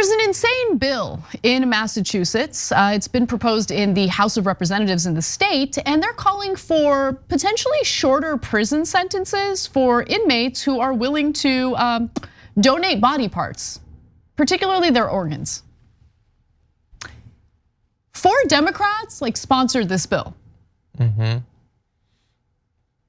There's an insane bill in Massachusetts. It's been proposed in the House of Representatives in the state, and they're calling for potentially shorter prison sentences for inmates who are willing to donate body parts, particularly their organs. 4 Democrats sponsored this bill.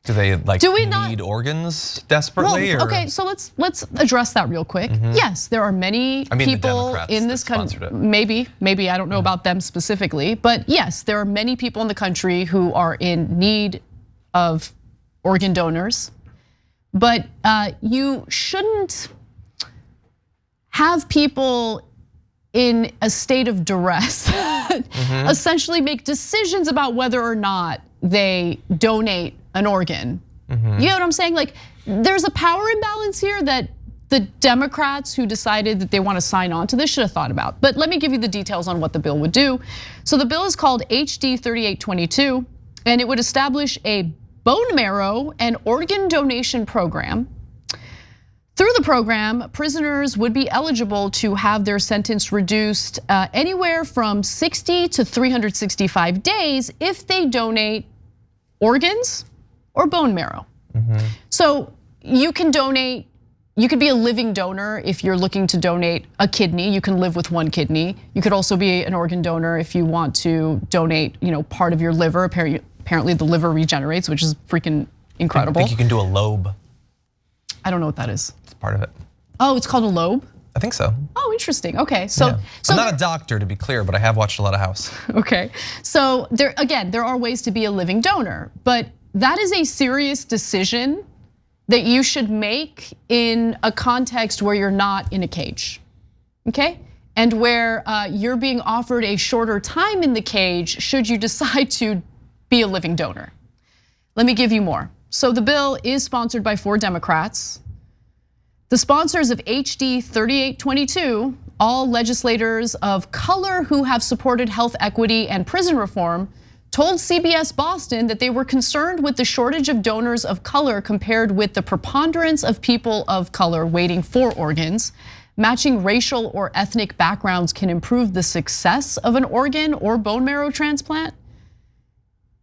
Do they need organs desperately? Well, okay, so let's address that real quick. Yes, there are many people in this country. Maybe I don't know about them specifically, but yes, there are many people in the country who are in need of organ donors. But you shouldn't have people in a state of duress essentially make decisions about whether or not they donate an organ. You know what I'm saying? There's a power imbalance here that the Democrats who decided that they want to sign on to this should have thought about. But let me give you the details on what the bill would do. So the bill is called HD 3822, and it would establish a bone marrow and organ donation program. Through the program, prisoners would be eligible to have their sentence reduced anywhere from 60 to 365 days if they donate organs or bone marrow. So you can donate, you could be a living donor if you're looking to donate a kidney. You can live with 1 kidney. You could also be an organ donor if you want to donate, part of your liver. Apparently the liver regenerates, which is freaking incredible. I think you can do a lobe. I don't know what that is. It's part of it. Oh, it's called a lobe? I think so. Oh, interesting. Okay, so I'm not a doctor to be clear, but I have watched a lot of House. Okay, so there are ways to be a living donor, but that is a serious decision that you should make in a context where you're not in a cage, okay? And where you're being offered a shorter time in the cage should you decide to be a living donor. Let me give you more. So the bill is sponsored by 4 Democrats. The sponsors of HD 3822, all legislators of color who have supported health equity and prison reform, told CBS Boston that they were concerned with the shortage of donors of color compared with the preponderance of people of color waiting for organs. Matching racial or ethnic backgrounds can improve the success of an organ or bone marrow transplant.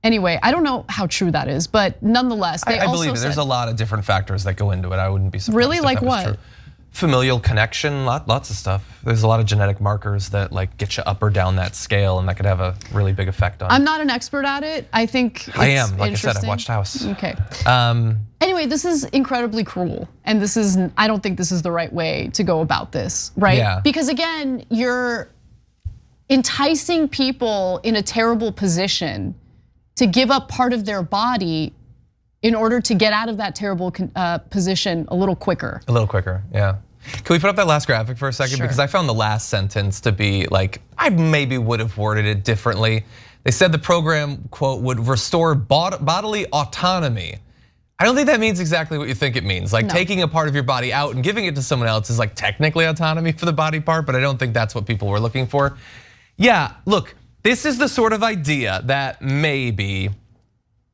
Anyway, I don't know how true that is, but nonetheless, they also believe it. There's a lot of different factors that go into it. I wouldn't be surprised. Really, if like that was what? True. Familial connection, lots of stuff. There's a lot of genetic markers that get you up or down that scale, and that could have a really big effect on. I'm not an expert at it. I think it's I am. Like I interesting. said, I've watched House. Okay. Anyway, this is incredibly cruel, and I don't think this is the right way to go about this, right? Yeah. Because again, you're enticing people in a terrible position to give up part of their body in order to get out of that terrible position a little quicker. A little quicker, yeah. Can we put up that last graphic for a second? Sure. Because I found the last sentence to be I maybe would have worded it differently. They said the program, quote, would restore bodily autonomy. I don't think that means exactly what you think it means. Taking a part of your body out and giving it to someone else is technically autonomy for the body part, but I don't think that's what people were looking for. Yeah, look, this is the sort of idea that maybe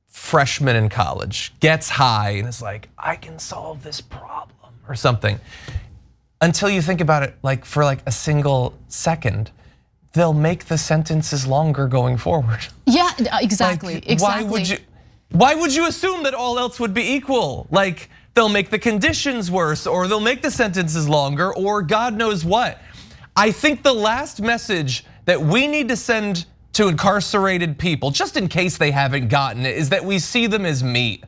freshman in college gets high and is I can solve this problem or something. Until you think about it for a single second, they'll make the sentences longer going forward. Yeah, exactly, exactly. Why would you assume that all else would be equal? They'll make the conditions worse, or they'll make the sentences longer, or God knows what. I think the last message that we need to send to incarcerated people, just in case they haven't gotten it, is that we see them as meat.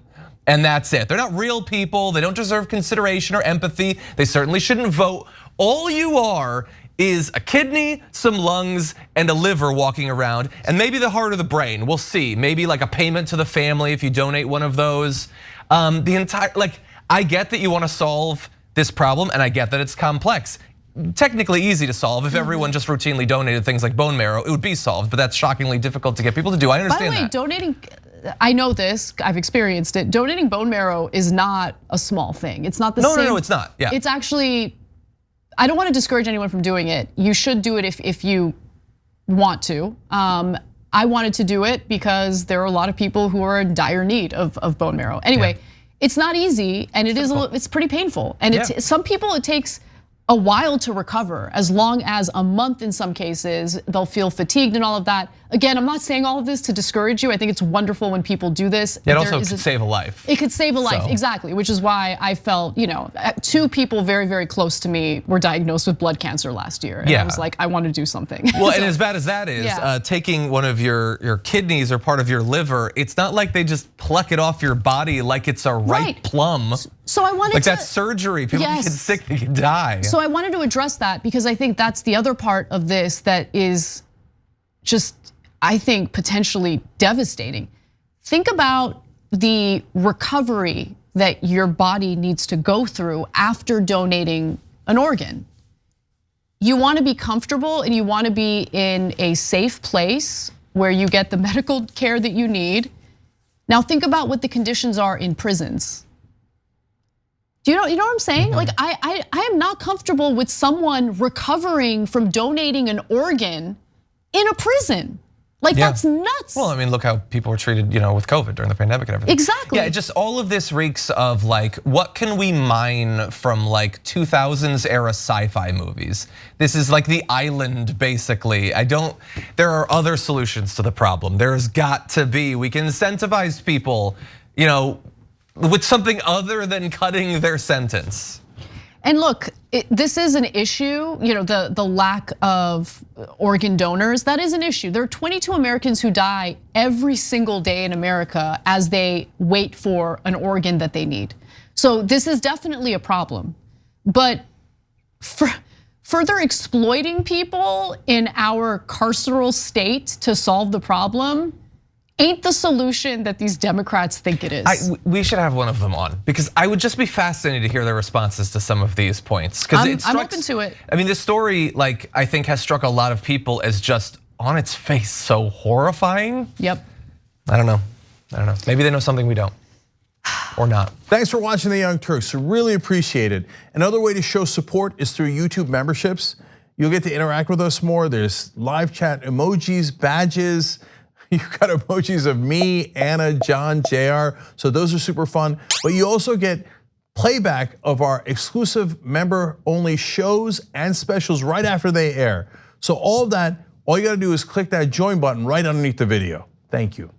And that's it. They're not real people. They don't deserve consideration or empathy. They certainly shouldn't vote. All you are is a kidney, some lungs, and a liver walking around, and maybe the heart or the brain. We'll see. Maybe a payment to the family if you donate one of those. I get that you want to solve this problem, and I get that it's complex. Technically easy to solve. If everyone just routinely donated things like bone marrow, it would be solved, but that's shockingly difficult to get people to do. I understand that. By the way, donating, I know this, I've experienced it. Donating bone marrow is not a small thing. It's not the same. No, it's not, yeah. It's actually, I don't want to discourage anyone from doing it. You should do it if you want to. I wanted to do it because there are a lot of people who are in dire need of bone marrow. Anyway, it's not easy, and it's pretty painful. And some people it takes a while to recover, as long as a month in some cases. They'll feel fatigued and all of that. Again, I'm not saying all of this to discourage you. I think it's wonderful when people do this. It also could save a life. It could save a life, exactly, which is why I felt, 2 people very, very close to me were diagnosed with blood cancer last year. And I was like, I want to do something. Well, and as bad as that is, taking one of your kidneys or part of your liver, it's not like they just pluck it off your body like it's a ripe plum. So I wanted like that's surgery. People get sick, they can die. So I wanted to address that because I think that's the other part of this that is just, I think, potentially devastating. Think about the recovery that your body needs to go through after donating an organ. You want to be comfortable and you want to be in a safe place where you get the medical care that you need. Now think about what the conditions are in prisons. Do you know what I'm saying? Like I am not comfortable with someone recovering from donating an organ in a prison. Like that's nuts. Well, I mean, look how people were treated, with COVID during the pandemic and everything. Exactly. Yeah, just all of this reeks of like, what can we mine from like 2000s era sci-fi movies? This is like The Island, basically. There are other solutions to the problem. There's got to be. We can incentivize people, with something other than cutting their sentence. And look, this is an issue, the lack of organ donors, that is an issue. There are 22 Americans who die every single day in America as they wait for an organ that they need. So this is definitely a problem. But further exploiting people in our carceral state to solve the problem ain't the solution that these Democrats think it is. We should have one of them on because I would just be fascinated to hear their responses to some of these points. I'm open to it. I mean, this story, I think has struck a lot of people as just on its face so horrifying. Yep. I don't know. Maybe they know something we don't. Or not. Thanks for watching The Young Turks, really appreciate it. Another way to show support is through YouTube memberships. You'll get to interact with us more. There's live chat emojis, badges. You've got emojis of me, Anna, John, JR, so those are super fun. But you also get playback of our exclusive member-only shows and specials right after they air. So all of that, all you gotta do is click that join button right underneath the video. Thank you.